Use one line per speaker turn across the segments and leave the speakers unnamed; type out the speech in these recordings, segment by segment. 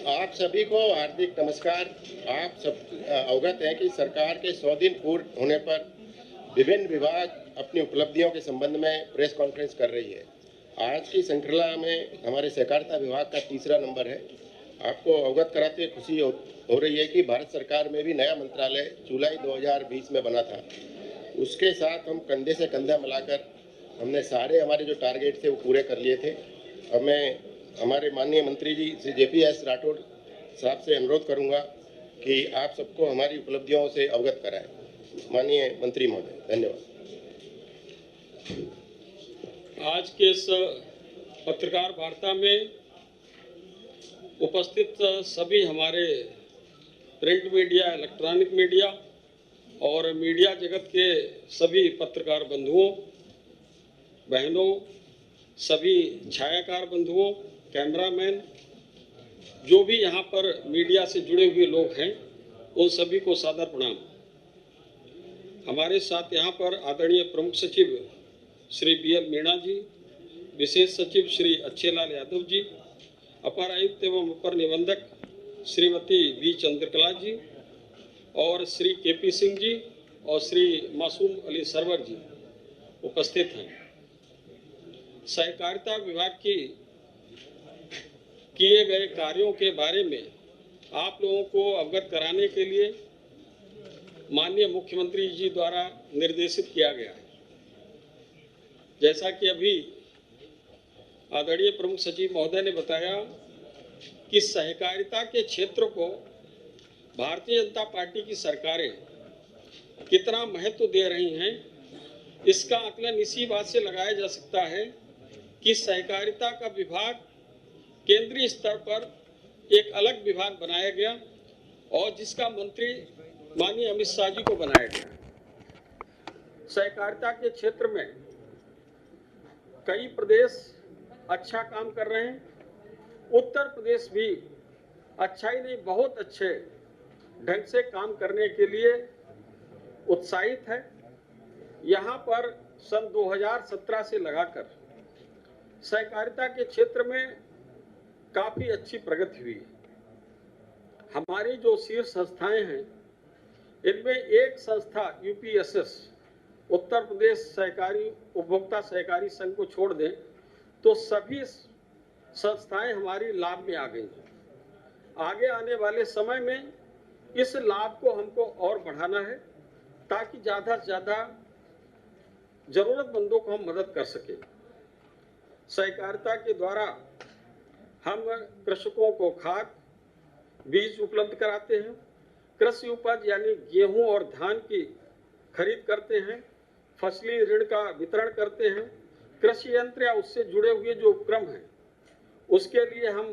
आप सभी को हार्दिक नमस्कार। आप सब अवगत हैं कि सरकार के 100 दिन पूर्ण होने पर विभिन्न विभाग अपनी उपलब्धियों के संबंध में प्रेस कॉन्फ्रेंस कर रही है। आज की श्रृंखला में हमारे सहकारिता विभाग का तीसरा नंबर है। आपको अवगत कराते हुए खुशी हो रही है कि भारत सरकार में भी नया मंत्रालय जुलाई 2020 में बना था। उसके साथ हम कंधे से कंधा मिलाकर हमने सारे हमारे जो टारगेट थे वो पूरे कर लिए थे। अब मैं हमारे माननीय मंत्री जी श्री JPS राठौड़ साहब से अनुरोध करूंगा कि आप सबको हमारी उपलब्धियों से अवगत कराएं। माननीय मंत्री महोदय, धन्यवाद।
आज के इस पत्रकार वार्ता में उपस्थित सभी हमारे प्रिंट मीडिया, इलेक्ट्रॉनिक मीडिया और मीडिया जगत के सभी पत्रकार बंधुओं, बहनों, सभी छायाकार बंधुओं, कैमरामैन, जो भी यहाँ पर मीडिया से जुड़े हुए लोग हैं, उन सभी को सादर प्रणाम। हमारे साथ यहाँ पर आदरणीय प्रमुख सचिव श्री BL मीणा जी, विशेष सचिव श्री अच्छेलाल यादव जी, अपर आयुक्त एवं अपर निबंधक श्रीमती V चंद्रकला जी और श्री KP सिंह जी और श्री मासूम अली सरवर जी उपस्थित हैं। सहकारिता विभाग की किए गए कार्यों के बारे में आप लोगों को अवगत कराने के लिए माननीय मुख्यमंत्री जी द्वारा निर्देशित किया गया है। जैसा कि अभी आदरणीय प्रमुख सचिव महोदय ने बताया कि सहकारिता के क्षेत्र को भारतीय जनता पार्टी की सरकारें कितना महत्व दे रही हैं, इसका आकलन इसी बात से लगाया जा सकता है कि सहकारिता का विभाग केंद्रीय स्तर पर एक अलग विभाग बनाया गया और जिसका मंत्री माननीय अमित शाह जी को बनाया गया। सहकारिता के क्षेत्र में कई प्रदेश अच्छा काम कर रहे हैं। उत्तर प्रदेश भी अच्छा ही नहीं, बहुत अच्छे ढंग से काम करने के लिए उत्साहित है। यहाँ पर सन 2017 से लगाकर सहकारिता के क्षेत्र में काफी अच्छी प्रगति हुई है। हमारी जो शीर्ष संस्थाएं हैं, इनमें एक संस्था UPSS उत्तर प्रदेश सहकारी उपभोक्ता सहकारी संघ को छोड़ दें तो सभी संस्थाएं हमारी लाभ में आ गई हैं। आगे आने वाले समय में इस लाभ को हमको और बढ़ाना है ताकि ज़्यादा से ज़्यादा जरूरतमंदों को हम मदद कर सकें। सहकारिता के द्वारा हम कृषकों को खाद, बीज उपलब्ध कराते हैं, कृषि उपज यानी गेहूं और धान की खरीद करते हैं, फसली ऋण का वितरण करते हैं, कृषि यंत्र या उससे जुड़े हुए जो उपक्रम हैं उसके लिए हम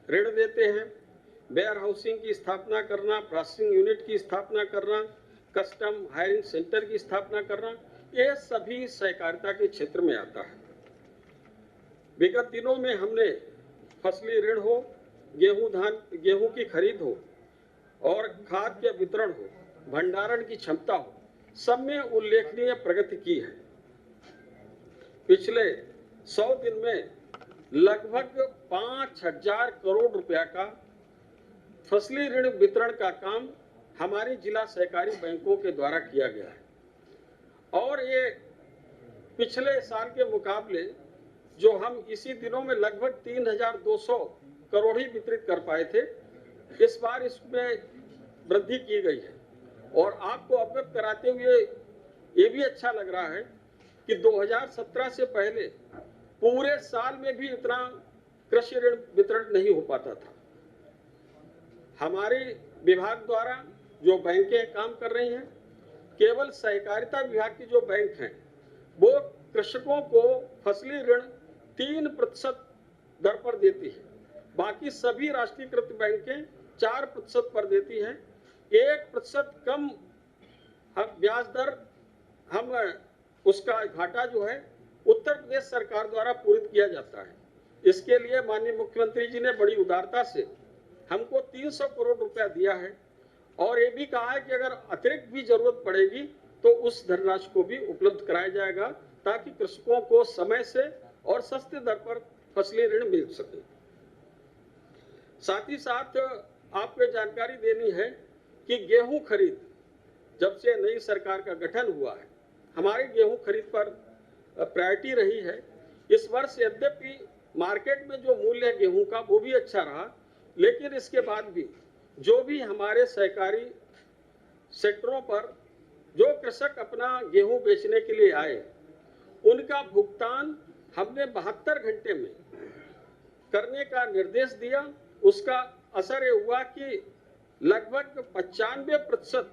ऋण देते हैं, वेयर हाउसिंग की स्थापना करना, प्रोसेसिंग यूनिट की स्थापना करना, कस्टम हायरिंग सेंटर की स्थापना करना, ये सभी सहकारिता के क्षेत्र में आता है। विगत दिनों में हमने फसली ऋण हो, गेहूं की खरीद हो और खाद के वितरण हो, भंडारण की क्षमता हो, सब में उल्लेखनीय प्रगति की है। पिछले 100 दिन में लगभग 5000 करोड़ रुपया का फसली ऋण वितरण का काम हमारी जिला सहकारी बैंकों के द्वारा किया गया है और ये पिछले साल के मुकाबले जो हम इसी दिनों में लगभग 3200 करोड़ ही वितरित कर पाए थे, इस बार इसमें वृद्धि की गई है। और आपको अवगत कराते हुए ये भी अच्छा लग रहा है कि 2017 से पहले पूरे साल में भी इतना कृषि ऋण वितरण नहीं हो पाता था। हमारे विभाग द्वारा जो बैंकें काम कर रही हैं केवल सहकारिता विभाग की जो बैंक हैं वो कृषकों को फसली ऋण 3% दर पर देती है, बाकी सभी राष्ट्रीयकृत बैंकें 4% पर देती हैं। 1% कम ब्याज दर हम उसका घाटा जो है उत्तर प्रदेश सरकार द्वारा पूरित किया जाता है। इसके लिए माननीय मुख्यमंत्री जी ने बड़ी उदारता से हमको 300 करोड़ रुपया दिया है और ये भी कहा है कि अगर अतिरिक्त भी जरूरत पड़ेगी तो उस धनराशि को भी उपलब्ध कराया जाएगा ताकि कृषकों को समय से और सस्ते दर पर फसली ऋण मिल सके। साथ ही साथ आपको जानकारी देनी है कि गेहूं खरीद जब से नई सरकार का गठन हुआ है, हमारी गेहूं खरीद पर प्रायोरिटी रही है। इस वर्ष यद्यपि मार्केट में जो मूल्य है गेहूं का वो भी अच्छा रहा, लेकिन इसके बाद भी जो भी हमारे सहकारी सेक्टरों पर जो कृषक अपना गेहूं बेचने के लिए आए उनका भुगतान हमने 72 घंटे में करने का निर्देश दिया। उसका असर ये हुआ कि लगभग 95%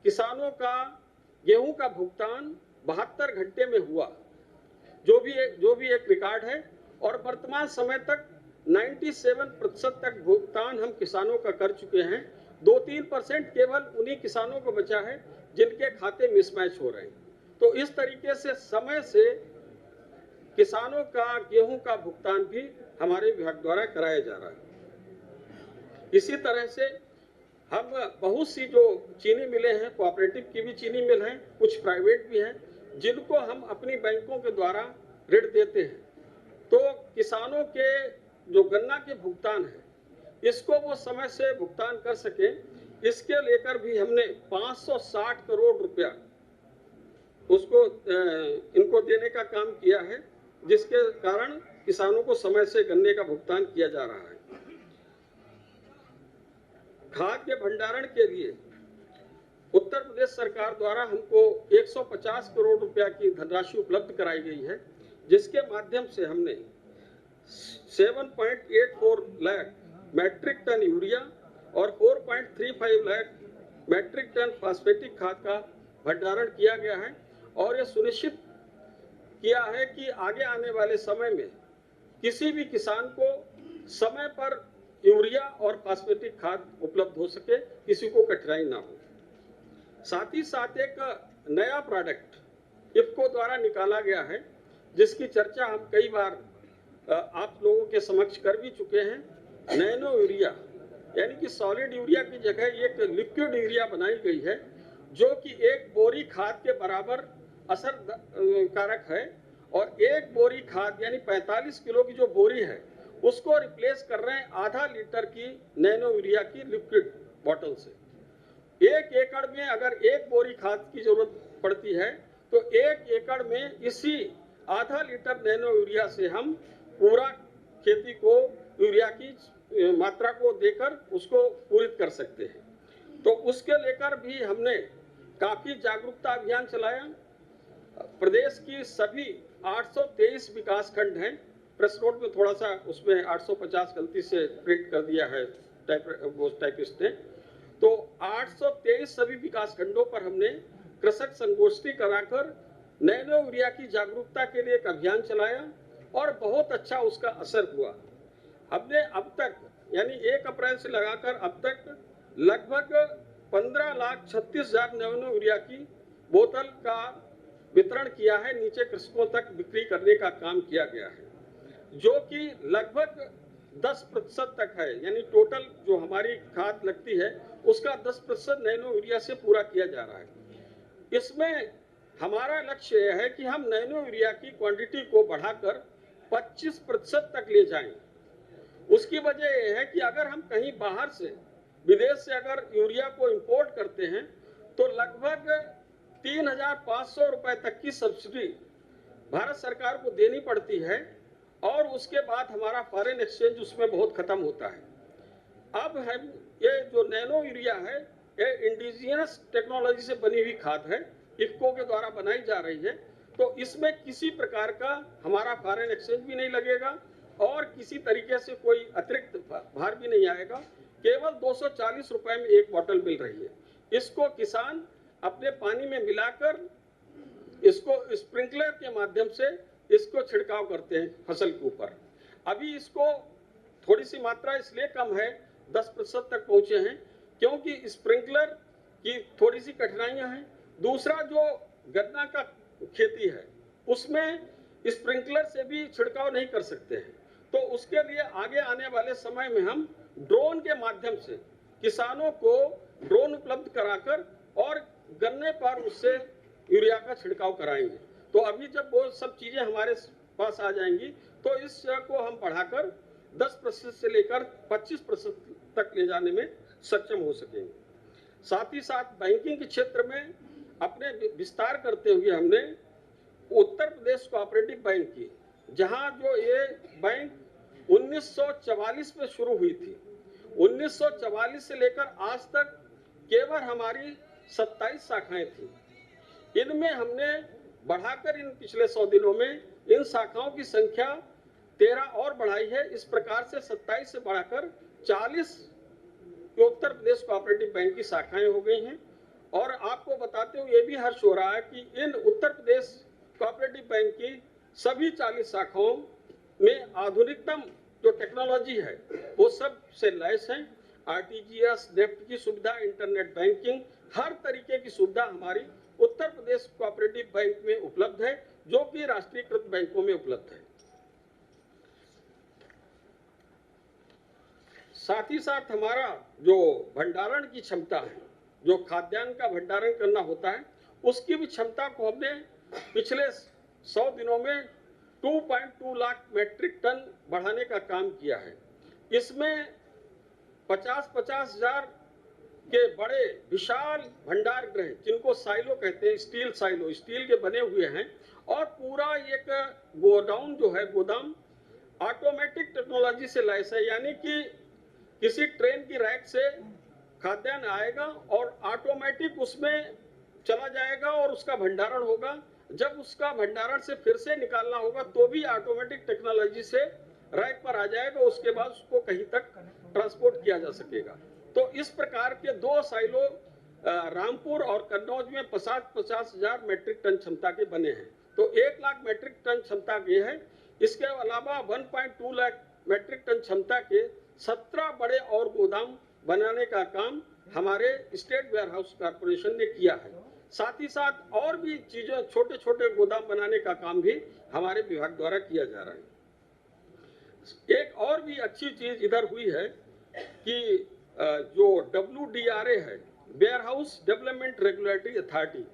किसानों का गेहूं का भुगतान 72 घंटे में हुआ, जो भी एक रिकॉर्ड है। और वर्तमान समय तक 97% तक भुगतान हम किसानों का कर चुके हैं। 2-3% केवल उन्हीं किसानों को बचा है जिनके खाते मिसमैच हो रहे हैं। तो इस तरीके से समय से किसानों का गेहूं का भुगतान भी हमारे विभाग द्वारा कराया जा रहा है। इसी तरह से हम बहुत सी जो चीनी मिलें हैं, कोऑपरेटिव की भी चीनी मिल हैं, कुछ प्राइवेट भी हैं, जिनको हम अपनी बैंकों के द्वारा ऋण देते हैं। तो किसानों के जो गन्ना के भुगतान है इसको वो समय से भुगतान कर सके, इसके लेकर भी हमने 560 करोड़ रुपया उसको इनको देने का काम किया है, जिसके कारण किसानों को समय से गन्ने का भुगतान किया जा रहा है। खाद्य भंडारण के लिए उत्तर प्रदेश सरकार द्वारा हमको 150 करोड़ रुपया की धनराशि उपलब्ध कराई गई है, जिसके माध्यम से हमने 7.84 लाख मैट्रिक टन यूरिया और 4.35 लाख मैट्रिक टन फास्फेटिक खाद का भंडारण किया गया है। और ये सुनिश्चित किया है कि आगे आने वाले समय में किसी भी किसान को समय पर यूरिया और फास्फेटिक खाद उपलब्ध हो सके, किसी को कठिनाई ना हो। साथ ही साथ एक नया प्रोडक्ट इफ्को द्वारा निकाला गया है, जिसकी चर्चा हम कई बार आप लोगों के समक्ष कर भी चुके हैं। नैनो यूरिया यानी कि सॉलिड यूरिया की जगह एक लिक्विड यूरिया बनाई गई है, जो कि एक बोरी खाद के बराबर असर कारक है। और एक बोरी खाद यानी 45 किलो की जो बोरी है उसको रिप्लेस कर रहे हैं आधा लीटर की नैनो यूरिया की लिक्विड बॉटल से। 1 एकड़ में अगर एक बोरी खाद की जरूरत पड़ती है तो 1 एकड़ में इसी आधा लीटर नैनो यूरिया से हम पूरा खेती को यूरिया की मात्रा को देकर उसको पूरित कर सकते हैं। तो उसके लेकर भी हमने काफी जागरूकता अभियान चलाया। प्रदेश की सभी 823 विकास खंड हैं, प्रेस नोट में थोड़ा सा उसमें 850 गलती से प्रिंट कर दिया है टाइपिस्ट ने। तो 823 सभी विकास खंडों पर हमने कृषक संगोष्ठी कराकर नैनो यूरिया की जागरूकता के लिए एक अभियान चलाया और बहुत अच्छा उसका असर हुआ। हमने अब तक यानी 1 अप्रैल से लगाकर अब तक लगभग 15,36,000 नैनो यूरिया की बोतल का वितरण किया है, नीचे कृषकों तक बिक्री करने का काम किया गया है, जो कि लगभग 10% तक है। यानी टोटल जो हमारी खाद लगती है उसका 10% नैनो यूरिया से पूरा किया जा रहा है। इसमें हमारा लक्ष्य यह है कि हम नैनो यूरिया की क्वांटिटी को बढ़ाकर 25% तक ले जाएं। उसकी वजह यह है कि अगर हम कहीं बाहर से विदेश से अगर यूरिया को इंपोर्ट करते हैं तो लगभग 3,500 रुपए तक की सब्सिडी भारत सरकार को देनी पड़ती है और उसके बाद हमारा फॉरेन एक्सचेंज उसमें बहुत खत्म होता है। अब हम ये जो नैनो यूरिया है ये इंडिजिनस टेक्नोलॉजी से बनी हुई खाद है, इफ्को के द्वारा बनाई जा रही है। तो इसमें किसी प्रकार का हमारा फॉरेन एक्सचेंज भी नहीं लगेगा और किसी तरीके से कोई अतिरिक्त भार भी नहीं आएगा। केवल 240 रुपए में एक बोतल मिल रही है। इसको किसान अपने पानी में मिलाकर इसको स्प्रिंकलर के माध्यम से इसको छिड़काव करते हैं फसल के ऊपर। अभी इसको थोड़ी सी मात्रा इसलिए कम है, 10% तक पहुंचे हैं, क्योंकि स्प्रिंकलर की थोड़ी सी कठिनाइयां हैं। दूसरा, जो गन्ना का खेती है उसमें स्प्रिंकलर से भी छिड़काव नहीं कर सकते हैं, तो उसके लिए आगे आने वाले समय में हम ड्रोन के माध्यम से किसानों को ड्रोन उपलब्ध कराकर और गन्ने पर उससे यूरिया का छिड़काव कराएंगे। तो अभी जब वो सब चीजें हमारे पास आ जाएंगी तो इसको हम बढ़ाकर 10% से लेकर 25% तक ले जाने में सक्षम हो सकेंगे। साथ ही साथ बैंकिंग के क्षेत्र में अपने विस्तार करते हुए हमने उत्तर प्रदेश कोऑपरेटिव बैंक की, जहां जो ये बैंक 1944 में शुरू हुई थी, 1944 से लेकर आज तक केवल हमारी 27 शाखाएं थी। इनमें हमने बढ़ाकर इन पिछले 100 दिनों में इन शाखाओं की संख्या 13 और बढ़ाई है। इस प्रकार से 27 से बढ़ाकर 40 उत्तर प्रदेश कोऑपरेटिव बैंक की शाखाएं हो गई हैं। और आपको बताते हुए ये भी हर्ष हो रहा है कि इन उत्तर प्रदेश कोऑपरेटिव बैंक की सभी 40 शाखाओं में आधुनिकतम जो टेक्नोलॉजी है वो सब से लैस है। आरटीजीएस, नेफ्ट की सुविधा, इंटरनेट बैंकिंग, हर तरीके की सुविधा हमारी उत्तर प्रदेश कोऑपरेटिव बैंक में उपलब्ध है, जो कि राष्ट्रीयकृत बैंकों में उपलब्ध है। साथ ही साथ हमारा जो भंडारण की क्षमता है, जो खाद्यान्न का भंडारण करना होता है, उसकी भी क्षमता को हमने पिछले 100 दिनों में 2.2 लाख मेट्रिक टन बढ़ाने का काम किया है। इसमें 50-50 हजार के बड़े विशाल भंडार गृह, जिनको साइलो कहते हैं, स्टील साइलो, स्टील के बने हुए हैं, और पूरा एक गोडाउन जो है, गोदाम ऑटोमेटिक टेक्नोलॉजी से लैस है। यानी कि किसी ट्रेन की रैक से खाद्यान्न आएगा और ऑटोमेटिक उसमें चला जाएगा और उसका भंडारण होगा। जब उसका भंडारण से फिर से निकालना होगा तो भी ऑटोमेटिक टेक्नोलॉजी से रैक पर आ जाएगा, उसके बाद उसको कहीं तक ट्रांसपोर्ट किया जा सकेगा। तो इस प्रकार के 2 साइलो रामपुर और कन्नौज में 50-50 हजार मेट्रिक टन क्षमता के बने हैं, तो 1 लाख मेट्रिक टन क्षमता के है। इसके अलावा 1.2 लाख मेट्रिक टन क्षमता के 17 बड़े और गोदाम बनाने का काम हमारे स्टेट वेयर हाउस कॉर्पोरेशन ने किया है। साथ ही साथ और भी चीजें, छोटे छोटे गोदाम बनाने का काम भी हमारे विभाग द्वारा किया जा रहा है। एक और भी अच्छी चीज इधर हुई है कि जो WDRA है, warehouse development regulatory authority,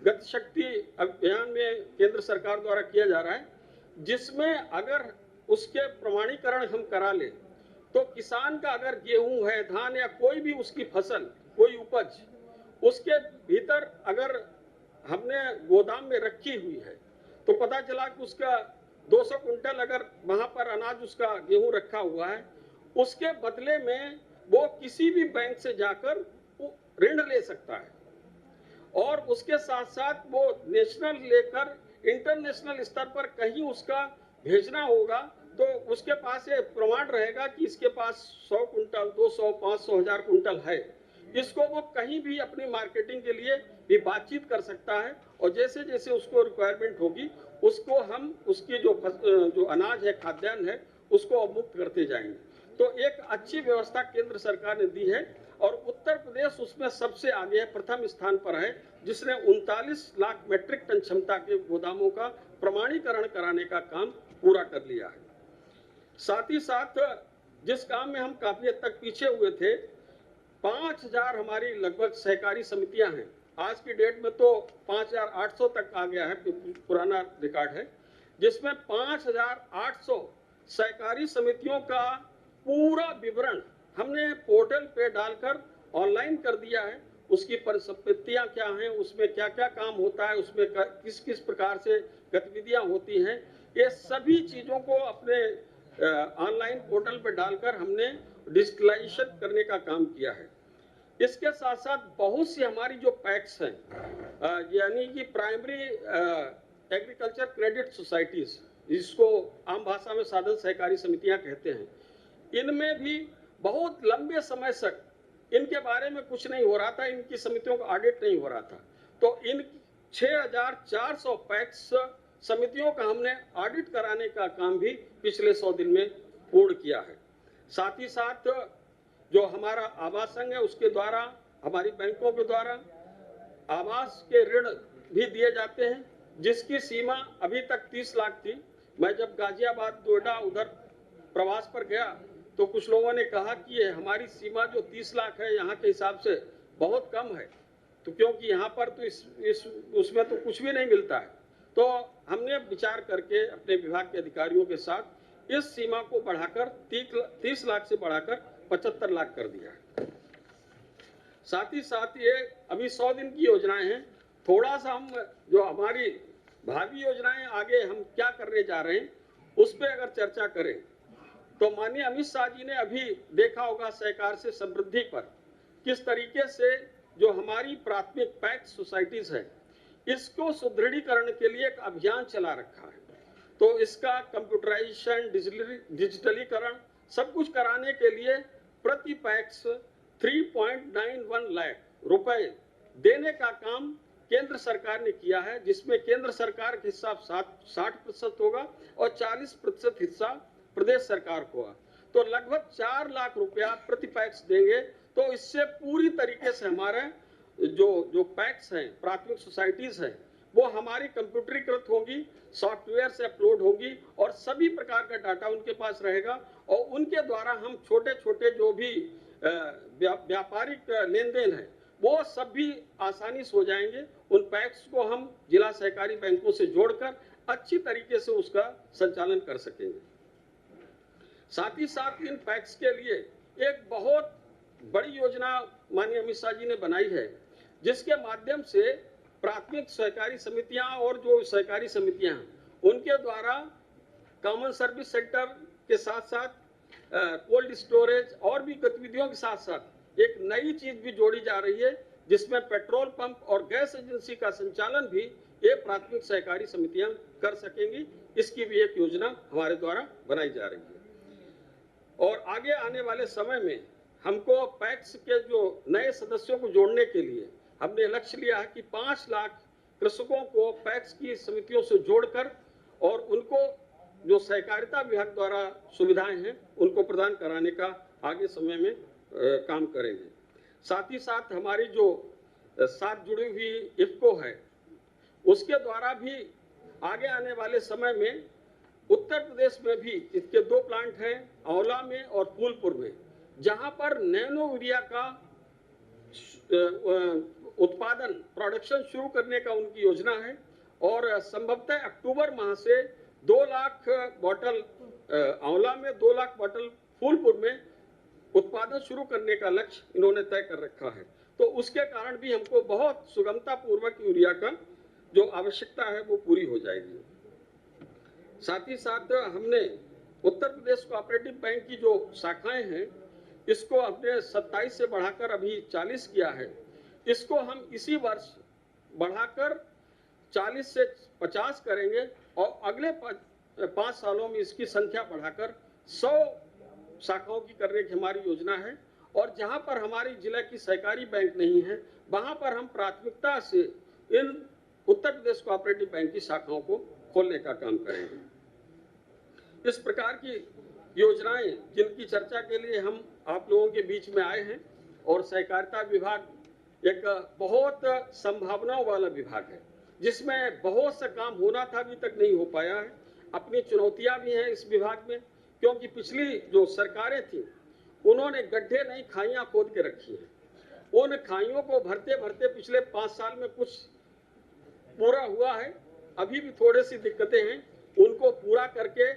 Gati Shakti अभियान में केंद्र सरकार द्वारा किया जा रहा है, जिसमें अगर उसके प्रमाणीकरण हम करा लें तो किसान का अगर गेहूं है, धान या कोई भी उसकी फसल, कोई उपज उसके भीतर अगर हमने गोदाम में रखी हुई है तो पता चला कि उसका 200 कुंटल अगर वहां पर अनाज, उसका गेहूं रखा हुआ है, उसके बदले में वो किसी भी बैंक से जाकर ऋण ले सकता है। और उसके साथ साथ वो नेशनल लेकर इंटरनेशनल स्तर पर कहीं उसका भेजना होगा तो उसके पास ये प्रमाण रहेगा कि इसके पास 100 कुंटल, 200, 500, 1000 कुंटल है। इसको वो कहीं भी अपनी मार्केटिंग के लिए भी बातचीत कर सकता है, और जैसे जैसे उसको रिक्वायरमेंट होगी उसको हम उसकी जो अनाज है, खाद्यान्न है, उसको मुक्त करते जाएंगे। तो एक अच्छी व्यवस्था केंद्र सरकार ने दी है और उत्तर प्रदेश उसमें सबसे आगे है, प्रथम स्थान पर है, जिसने 39 लाख मेट्रिक टन क्षमता के गोदामों का प्रमाणीकरण कराने का काम पूरा कर लिया है। साथ ही साथ जिस काम में हम काफी हद तक पीछे हुए थे, 5000 हमारी लगभग सहकारी समितियां हैं। आज की डेट में तो 5800 तक आ गया है, पुराना रिकॉर्ड है, जिसमें 5800 सहकारी समितियों का पूरा विवरण हमने पोर्टल पे डालकर ऑनलाइन कर दिया है। उसकी परिसंपत्तियां क्या हैं, उसमें क्या क्या काम होता है, उसमें किस किस प्रकार से गतिविधियां होती हैं, ये सभी चीज़ों को अपने ऑनलाइन पोर्टल पर डालकर हमने डिजिटलाइजेशन करने का काम किया है। इसके साथ साथ बहुत सी हमारी जो पैक्स हैं, यानी कि प्राइमरी एग्रीकल्चर क्रेडिट सोसाइटीज, जिसको आम भाषा में साधन सहकारी समितियां कहते हैं, इनमें भी बहुत लंबे समय तक इनके बारे में कुछ नहीं हो रहा था, इनकी समितियों का ऑडिट नहीं हो रहा था। तो इन 6400 पैक्स समितियों का हमने ऑडिट कराने का काम भी पिछले 100 दिन में पूर्ण किया है। साथ ही साथ जो हमारा आवास संघ है उसके द्वारा, हमारी बैंकों के द्वारा आवास के ऋण भी दिए जाते हैं, जिसकी सीमा अभी तक 30 लाख थी। मैं जब गाजियाबाद, नोएडा उधर प्रवास पर गया तो कुछ लोगों ने कहा कि ये हमारी सीमा जो 30 लाख है यहाँ के हिसाब से बहुत कम है, तो क्योंकि यहाँ पर तो उसमें तो कुछ भी नहीं मिलता है। तो हमने विचार करके अपने विभाग के अधिकारियों के साथ इस सीमा को बढ़ाकर 30 लाख से बढ़ाकर 75 लाख कर दिया है। साथ ही साथ ये अभी 100 दिन की योजनाएं हैं। थोड़ा सा हम जो हमारी भावी योजनाएं आगे हम क्या करने जा रहे हैं उस पर अगर चर्चा करें तो माननीय अमित शाह जी ने अभी देखा होगा सहकार से समृद्धि पर किस तरीके से जो हमारी प्राथमिक पैक्स सोसाइटीज है इसको सुदृढ़ीकरण के लिए एक अभियान चला रखा है। तो इसका कंप्यूटराइजेशन, डिजिटलीकरण सब कुछ कराने के लिए प्रति पैक्स 3.91 लाख रुपए देने का काम केंद्र सरकार ने किया है, जिसमें केंद्र सरकार के हिस्सा 60% होगा और 40% हिस्सा प्रदेश सरकार को होगा। तो लगभग 4 लाख रुपया प्रति पैक्स देंगे। तो इससे पूरी तरीके से हमारे जो पैक्स हैं, प्राथमिक सोसाइटीज हैं, वो हमारी कंप्यूटरीकृत होगी, सॉफ्टवेयर से अपलोड होगी और सभी प्रकार का डाटा उनके पास रहेगा और उनके द्वारा हम छोटे छोटे जो भी व्यापारिक लेन देन है वो सब भी आसानी से हो जाएंगे। उन पैक्स को हम जिला सहकारी बैंकों से जोड़कर अच्छी तरीके से उसका संचालन कर सकेंगे। साथ ही साथ इन पैक्स के लिए एक बहुत बड़ी योजना माननीय अमित शाह जी ने बनाई है, जिसके माध्यम से प्राथमिक सहकारी समितियां और जो सहकारी समितियां हैं उनके द्वारा कॉमन सर्विस सेंटर के साथ साथ कोल्ड स्टोरेज और भी गतिविधियों के साथ साथ एक नई चीज भी जोड़ी जा रही है, जिसमें पेट्रोल पंप और गैस एजेंसी का संचालन भी ये प्राथमिक सहकारी समितियां कर सकेंगी। इसकी भी एक योजना हमारे द्वारा बनाई जा रही है और आगे आने वाले समय में हमको पैक्स के जो नए सदस्यों को जोड़ने के लिए हमने लक्ष्य लिया है कि 5 लाख कृषकों को पैक्स की समितियों से जोड़कर और उनको जो सहकारिता विभाग द्वारा सुविधाएं हैं उनको प्रदान कराने का आगे समय में काम करेंगे। साथ ही साथ हमारी जो साथ जुड़ी हुई इफ्को है उसके द्वारा भी आगे आने वाले समय में उत्तर प्रदेश में भी इसके 2 प्लांट हैं, आंवला में और फूलपुर में, जहां पर नैनो यूरिया का उत्पादन प्रोडक्शन शुरू करने का उनकी योजना है और संभवतः अक्टूबर माह से 2 लाख बॉटल आंवला में, 2 लाख बॉटल फूलपुर में उत्पादन शुरू करने का लक्ष्य इन्होंने तय कर रखा है। तो उसके कारण भी हमको बहुत सुगमता पूर्वक यूरिया का जो आवश्यकता है वो पूरी हो जाएगी। साथ ही साथ हमने उत्तर प्रदेश कोऑपरेटिव बैंक की जो शाखाएं हैं इसको हमने 27 से बढ़ाकर अभी 40 किया है। इसको हम इसी वर्ष बढ़ाकर 40 से 50 करेंगे और अगले 5 सालों में इसकी संख्या बढ़ाकर 100 शाखाओं की करने की हमारी योजना है। और जहां पर हमारी जिले की सहकारी बैंक नहीं है वहां पर हम प्राथमिकता से इन उत्तर प्रदेश कोऑपरेटिव बैंक की शाखाओं को खोलने का काम करेंगे। इस प्रकार की योजनाएं जिनकी चर्चा के लिए हम आप लोगों के बीच में आए हैं और सहकारिता विभाग एक बहुत संभावनाओं वाला विभाग है जिसमें बहुत सा काम होना था, अभी तक नहीं हो पाया है। अपनी चुनौतियां भी हैं इस विभाग में, क्योंकि पिछली जो सरकारें थी उन्होंने गड्ढे नहीं खाइयां खोद के रखी हैं। उन खाइयों को भरते भरते पिछले 5 साल में कुछ पूरा हुआ है, अभी भी थोड़ी सी दिक्कतें हैं, उनको पूरा करके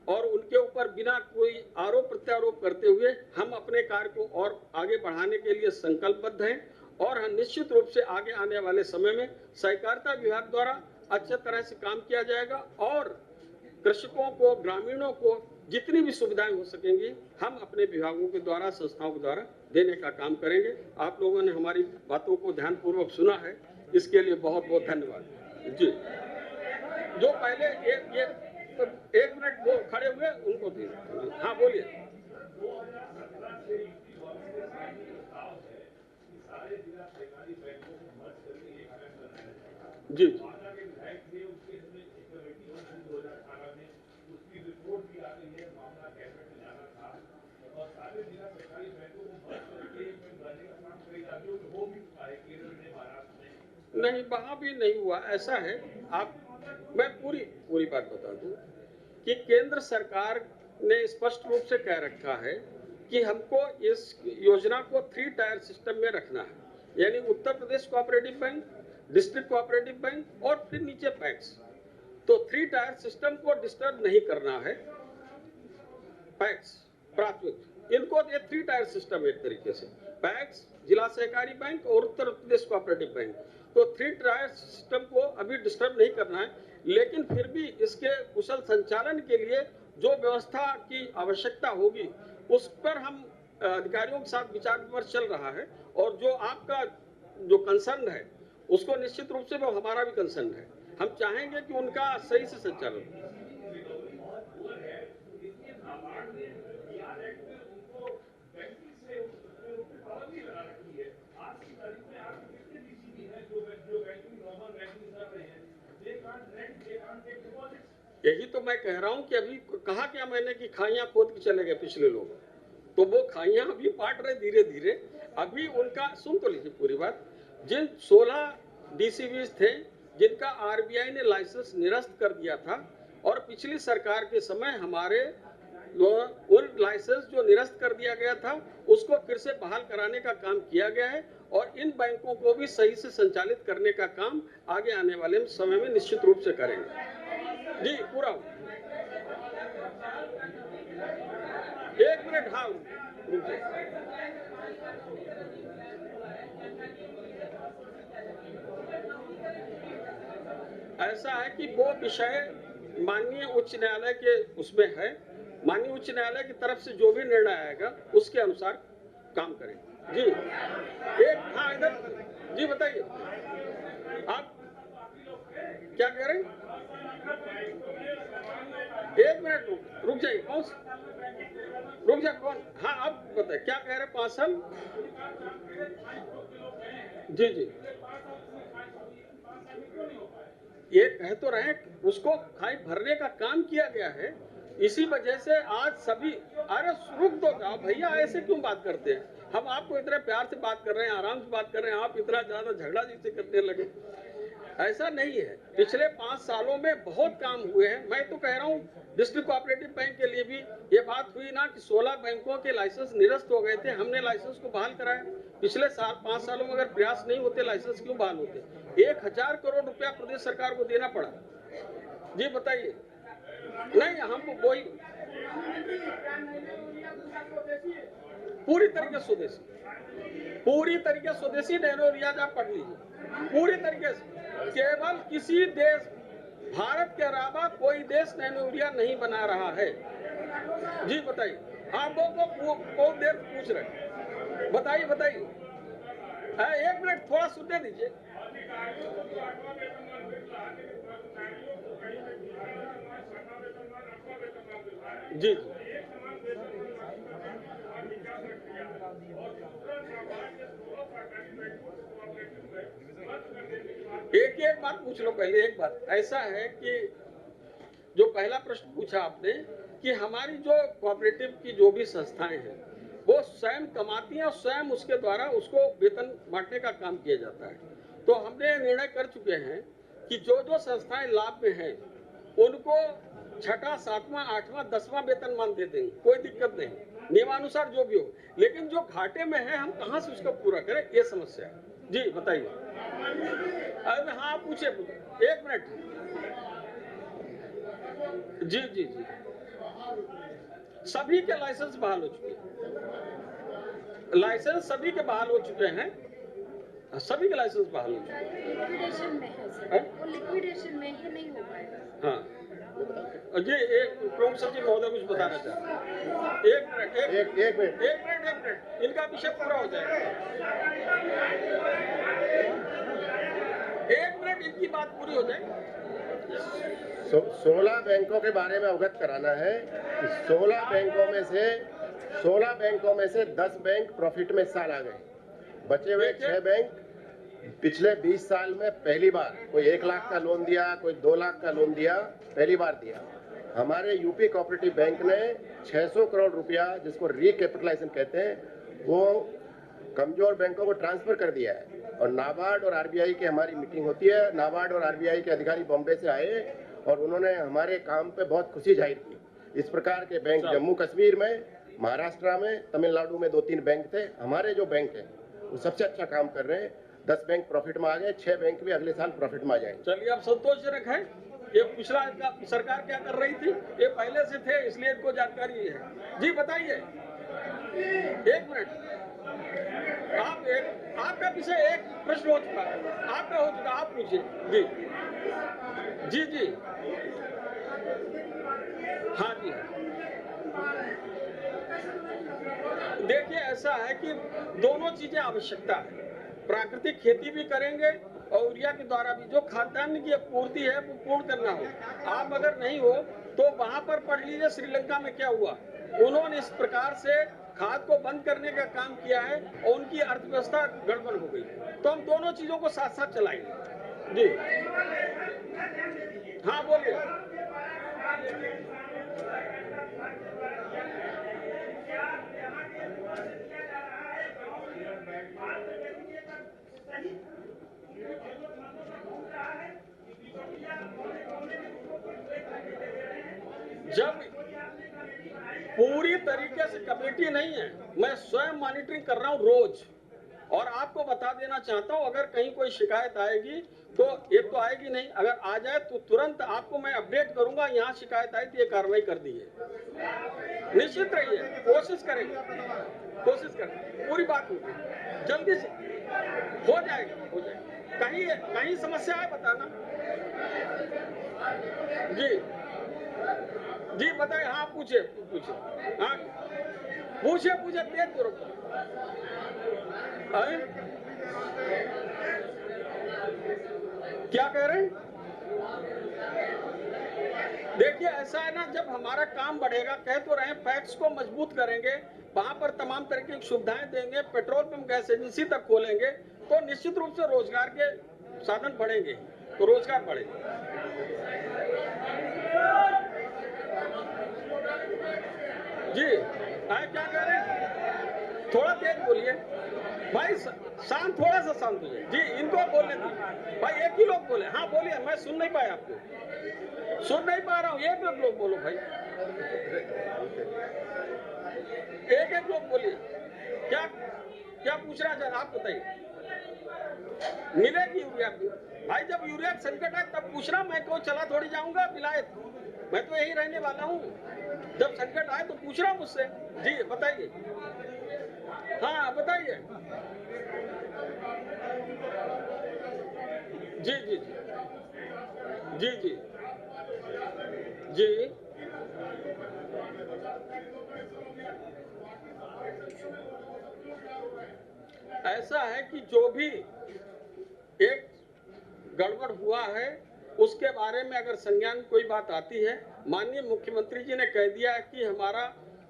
और उनके ऊपर बिना कोई आरोप प्रत्यारोप करते हुए हम अपने कार्य को और आगे बढ़ाने के लिए संकल्पबद्ध हैं। और निश्चित रूप से आगे आने वाले समय में सहकारिता विभाग द्वारा अच्छे तरह से काम किया जाएगा और कृषकों को, ग्रामीणों को जितनी भी सुविधाएं हो सकेंगी हम अपने विभागों के द्वारा, संस्थाओं के द्वारा देने का काम करेंगे। आप लोगों ने हमारी बातों को ध्यानपूर्वक सुना है, इसके लिए बहुत बहुत धन्यवाद जी। जो पहले एक मिनट वो खड़े हुए उनको दीजिए। हाँ बोलिए। जी जी। नहीं, वहाँ भी नहीं हुआ। ऐसा है, आप मैं पूरी पूरी बात बता दूं कि केंद्र सरकार ने स्पष्ट रूप से कह रखा है कि हमको इस योजना को 3 टायर सिस्टम में रखना है, यानी Uttar Pradesh cooperative bank, district cooperative bank और फिर नीचे पैक्स। तो 3 टायर सिस्टम को डिस्टर्ब नहीं करना है। पैक्स, प्राथमिक, इनको ये 3 टायर सिस्टम है एक तरीके से, पैक्स, जिला सहकारी बैंक और उत्तर प्रदेश कोऑपरेटिव बैंक। तो 3 टायर सिस्टम को अभी डिस्टर्ब नहीं करना है, लेकिन फिर भी इसके कुशल संचालन के लिए जो व्यवस्था की आवश्यकता होगी उस पर हम अधिकारियों के साथ विचार विमर्श चल रहा है। और जो आपका जो कंसर्न है उसको निश्चित रूप से वो हमारा भी कंसर्न है। हम चाहेंगे कि उनका सही से संचालन हो। यही तो मैं कह रहा हूं कि अभी कहा क्या मैंने कि खाइयां खोद के चले गए पिछले लोग, तो वो खाइयां अभी बांट रहे धीरे धीरे। अभी उनका सुन तो लीजिए पूरी बात। जिन 16 डीसीबीज थे जिनका आरबीआई ने लाइसेंस निरस्त कर दिया था, और पिछली सरकार के समय हमारे उन लाइसेंस जो निरस्त कर दिया गया था उसको फिर से बहाल कराने का काम किया गया है, और इन बैंकों को भी सही से संचालित करने का काम आगे आने वाले समय में निश्चित रूप से करेंगे। जी पूरा 1 मिनट। हाँ, ऐसा है कि वो विषय माननीय उच्च न्यायालय के उसमें है। माननीय उच्च न्यायालय की तरफ से जो भी निर्णय आएगा उसके अनुसार काम करें। जी एक, हाँ इधर जी बताइए, आप क्या कह रहे हैं? 1 मिनट रुक जाइए। कौन रुक जा, कौन? हाँ आप बताइए क्या कह रहे हैं? 5 साल? जी जी, ये कह तो रहे हैं उसको खाई भरने का काम किया गया है। इसी वजह से आज सभी, अरे रुक तो जाओ भैया, ऐसे क्यों बात करते हैं? हम आपको इतने प्यार से बात कर रहे हैं, आराम से बात कर रहे हैं, आप इतना ज्यादा झगड़ा जिसे करने लगे। ऐसा नहीं है, पिछले 5 सालों में बहुत काम हुए हैं। मैं तो कह रहा हूँ डिस्ट्रिक्ट कोऑपरेटिव बैंक के लिए भी ये बात हुई ना कि 16 बैंकों के लाइसेंस निरस्त हो गए थे, हमने लाइसेंस को बहाल कराया। पिछले 5 सालों में अगर प्रयास नहीं होते लाइसेंस क्यों बहाल होते? 1000 करोड़ रुपया प्रदेश सरकार को देना पड़ा। जी बताइए। नहीं, हम वही पूरी तरीके स्वदेशी, पूरी तरीके स्वदेशी नैनो रियाज आप पढ़ लीजिए पूरी तरीके से। केवल किसी देश, भारत के अलावा कोई देश नैनो यूरिया नहीं बना रहा है। जी बताइए। हाँ वो देर पूछ रहे, बताइए बताइए। 1 मिनट थोड़ा सुनने दीजिए। जी जी, एक बात पूछ लो पहले। एक बात ऐसा है कि जो पहला प्रश्न पूछा आपने कि हमारी जो कोऑपरेटिव की जो भी संस्थाएं हैं वो स्वयं कमाती हैं और स्वयं उसके द्वारा उसको वेतन बांटने का काम किया जाता है। तो हमने निर्णय कर चुके हैं कि जो जो संस्थाएं लाभ में हैं उनको 6वां, 7वां, 8वां, 10वां वेतनमान दे देंगे, कोई दिक्कत नहीं, नियमानुसार जो भी हो। लेकिन जो घाटे में है हम कहां से उसको पूरा करें, ये समस्या है। जी बताइए। अरे हाँ पूछे, 1 मिनट। जी जी जी, सभी के लाइसेंस बहाल हो चुके हैं। लाइसेंस सभी के बहाल हो चुके हैं, सभी के लाइसेंस बहाल हो चुके हैं।
लिक्विडेशन में है सर, वो लिक्विडेशन में ही नहीं हो पाएगा।
हाँ जी, एक प्रमुख सचिव महोदय कुछ बताना चाहते हैं। 1 मिनट, एक मिनट, इनका विषय पूरा हो जाएगा। 1 मिनट, इनकी बात पूरी हो जाए।
16 बैंकों के बारे में अवगत कराना है कि 16 बैंकों में से 10 बैंक प्रॉफिट में साल आ गए, बचे हुए 6 बैंक पिछले 20 साल में पहली बार कोई 1 लाख का लोन दिया, कोई 2 लाख का लोन दिया, पहली बार दिया। हमारे यूपी कोऑपरेटिव बैंक ने 600 करोड़ रुपया, जिसको रिकैपिटलाइजेशन कहते हैं, वो कमजोर बैंकों को ट्रांसफर कर दिया है। और नाबार्ड और आरबीआई की हमारी मीटिंग होती है। नाबार्ड और आरबीआई के अधिकारी बॉम्बे से आए और उन्होंने हमारे काम पे बहुत खुशी जाहिर की। इस प्रकार के बैंक जम्मू कश्मीर में, महाराष्ट्र में, तमिलनाडु में 2-3 बैंक थे। हमारे जो बैंक हैं वो सबसे अच्छा काम कर रहे हैं। 10 बैंक प्रॉफिट में आ गए, 6 बैंक भी अगले साल प्रॉफिट में आ जाएंगे।
चलिए, आप संतोषजनक है। ये पिछला सरकार क्या कर रही थी, ये पहले से थे, इसलिए इनको जानकारी है। जी बताइए, एक मिनट। आपका विषय एक प्रश्न हो चुका है, आपका हो चुका, आप पूछिए। जी जी जी, हाँ जी। देखिए, ऐसा है कि दोनों चीजें आवश्यकता है। प्राकृतिक खेती भी करेंगे और यूरिया के द्वारा भी जो खाद्यान्न की पूर्ति है वो पूर्ण करना हो। आप अगर नहीं हो तो वहां पर पढ़ लीजिए श्रीलंका में क्या हुआ। उन्होंने इस प्रकार से खाद को बंद करने का काम किया है और उनकी अर्थव्यवस्था गड़बड़ हो गई। तो हम दोनों चीजों को साथ साथ चलाएंगे। जी हाँ, बोलिए। जब पूरी तरीके से कमेटी नहीं है, मैं स्वयं मॉनिटरिंग कर रहा हूं रोज, और आपको बता देना चाहता हूं, अगर कहीं कोई शिकायत आएगी तो एक तो आएगी नहीं, अगर आ जाए तो तुरंत आपको मैं अपडेट करूंगा, यहाँ शिकायत आई थी, ये कार्रवाई कर दी है। निश्चित रहिए, कोशिश करेंगे, कोशिश करेंगे, पूरी बात होगी, जल्दी से हो जाएगा, हो जाएगा। कहीं समस्या है बताना। जी जी बताइए। हाँ, पूछिए पूछिए। हाँ, पूछिए तेज करो। क्या कह रहे हैं? देखिए, ऐसा है ना, जब हमारा काम बढ़ेगा, कह तो रहे हैं, फैक्ट्स को मजबूत करेंगे, वहां पर तमाम तरह की सुविधाएं देंगे, पेट्रोल पंप गैस एजेंसी तक खोलेंगे, तो निश्चित रूप से रोजगार के साधन बढ़ेंगे, तो रोजगार बढ़ेगा। जी क्या कह रहे हैं? थोड़ा तेज बोलिए भाई, शांत, थोड़ा सा शांत हो जाए। जी, इनको बोलने दीजिए भाई, एक ही लोग बोले। हाँ बोलिए, मैं सुन नहीं पाया आपको, सुन नहीं पा रहा हूँ। एक लोग बोलो भाई, एक लोग बोलिए। क्या क्या पूछ रहा है आप बताइए। मिलेगी यूरिया भाई, जब यूरिया संकट है तब पूछना, मैं क्यों चला थोड़ी जाऊंगा विलायत, मैं तो यही रहने वाला हूँ। जब संकट आए तो पूछ रहा मुझसे। जी बताइए। हाँ बताइए। जी जी जी जी जी जी। ऐसा है कि जो भी एक गड़बड़ हुआ है उसके बारे में अगर संज्ञान कोई बात आती है, माननीय मुख्यमंत्री जी ने कह दिया है कि हमारा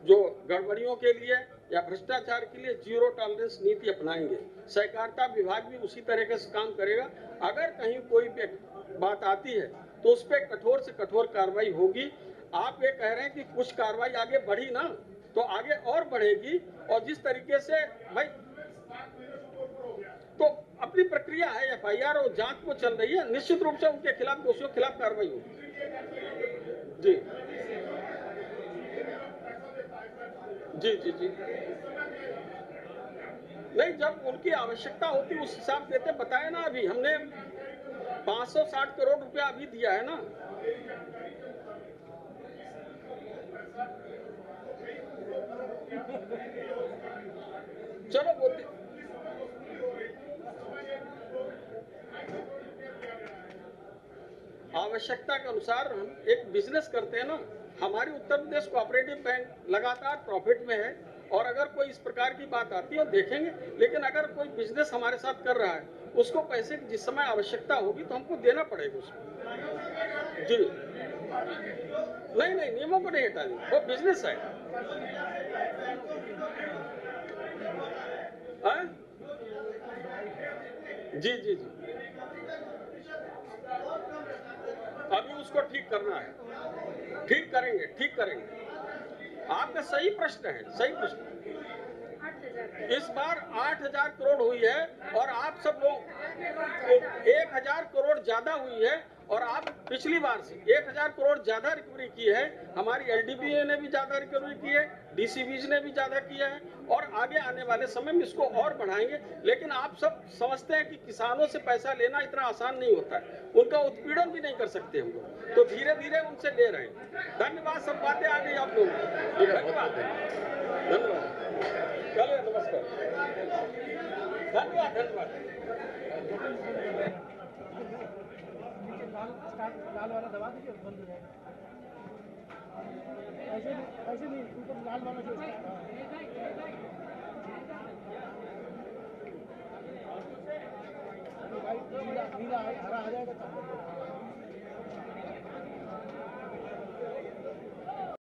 जो गड़बड़ियों के लिए या भ्रष्टाचार के लिए जीरो टॉलरेंस नीति अपनाएंगे। सहकारिता विभाग भी उसी तरीके से काम करेगा। अगर कहीं कोई बात आती है तो उस पर कठोर से कठोर कार्रवाई होगी। आप ये कह रहे हैं कि कुछ कार्रवाई आगे बढ़ी ना, तो आगे और बढ़ेगी। और जिस तरीके से भाई, तो अपनी प्रक्रिया है, एफआईआर और जांच को चल रही है, निश्चित रूप से उनके खिलाफ, दोषियों के खिलाफ कार्रवाई होगी। जी जी जी जी। नहीं, जब उनकी आवश्यकता होती उस हिसाब देते, बताया ना, अभी हमने 560 करोड़ रुपया अभी दिया है ना। चलो बोलते, आवश्यकता के अनुसार हम एक बिजनेस करते हैं ना। हमारी उत्तर प्रदेश कोऑपरेटिव बैंक लगातार प्रॉफिट में है, और अगर कोई इस प्रकार की बात आती है देखेंगे। लेकिन अगर कोई बिजनेस हमारे साथ कर रहा है, उसको पैसे की जिस समय आवश्यकता होगी तो हमको देना पड़ेगा उसको। जी नहीं, नियमों को नहीं हटा देंगे, वो बिजनेस है। जी जी जी, अभी उसको ठीक करना है, ठीक करेंगे, ठीक करेंगे। आपका सही प्रश्न है, सही प्रश्न।
8,000
इस बार 8,000 करोड़ हुई है और आप सब लोग 1,000 करोड़ ज्यादा हुई है और आप पिछली बार से 1,000 करोड़ ज्यादा रिकवरी की है। हमारी एलडीबीए ने भी ज्यादा रिकवरी की है, डीसीबीज ने भी ज्यादा किया है और आगे आने वाले समय में इसको और बढ़ाएंगे। लेकिन आप सब समझते हैं कि किसानों से पैसा लेना इतना आसान नहीं होता है, उनका उत्पीड़न भी नहीं कर सकते हम लोग, तो धीरे धीरे उनसे ले रहे हैं। धन्यवाद, सब बातें आ गई आप लोगों को। धन्यवाद, धन्यवाद, चलिए नमस्कार, धन्यवाद, धन्यवाद।
लाल वाला दबा दीजिए, बंद हो जाएगा। ऐसे नहीं, ऊपर लाल वाला जो नीला हरा आ जाएगा।